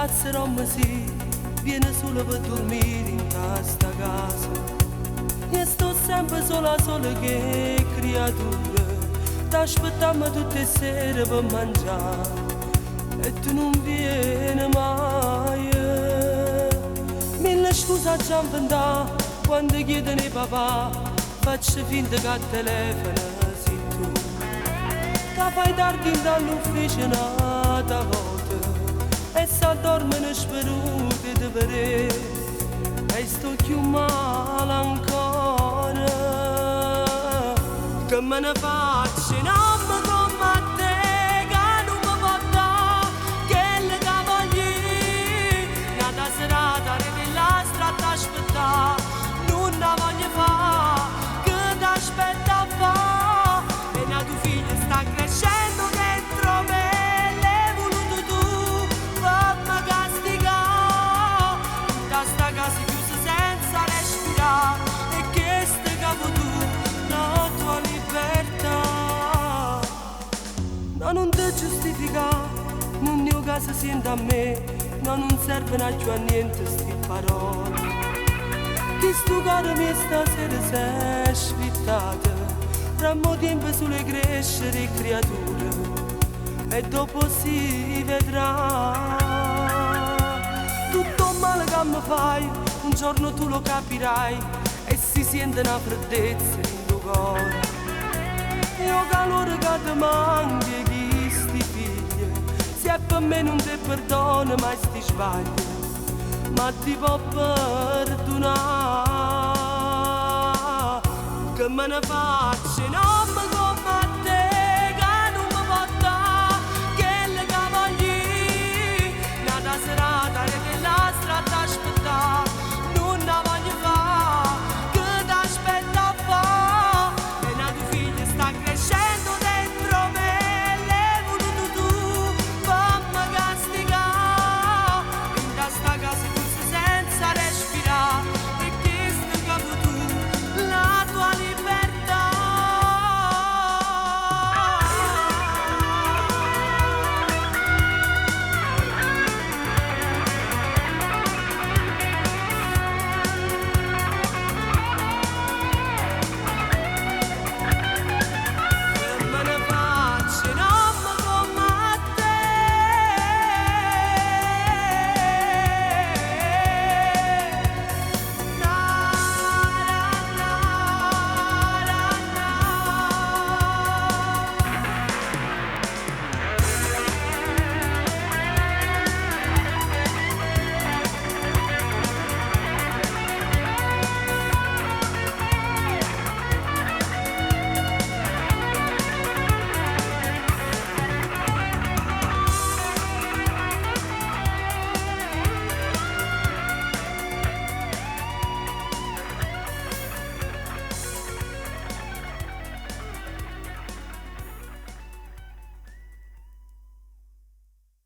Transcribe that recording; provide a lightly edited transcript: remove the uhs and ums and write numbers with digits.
Piazzerò sì, viene solo per dormire in questa casa. E sto sempre sola che creatura, t'aspettiamo tutte le sere per mangiare e tu non vieni mai. Mille scuse già inventare quando chiedono i papà, faccio finta che al telefono sei tu. Che fai tardi dall'ufficio nata volta e se dormono sperute di vedere e sto più male ancora. Che me ne faccio in amma come te, che non mi può dare quelle cavaliere. Nata serata arrivi la strada a aspettare, non la voglio fare, che t'aspetta a fare. E la tua figlia sta crescendo dentro me, l'hai voluto tu, fammi castigare. Da sta casa chiusa senza respirare, e che stai capo tu, la tua libertà. Ma non ti giustifica, non mio caso sente a me, ma non servono più a niente sti parole. Che sto caro mio stasera sei sfittata, tra mo' tempo sulle crescere creature e dopo si vedrà. Tutto male che mi fai, un giorno tu lo capirai e si sente una freddezza in tuo cuore. Io calore che ti manca chi sti figli, se per me non ti perdono mai sti sbagli, ma ti può perdonare. Che me ne fai?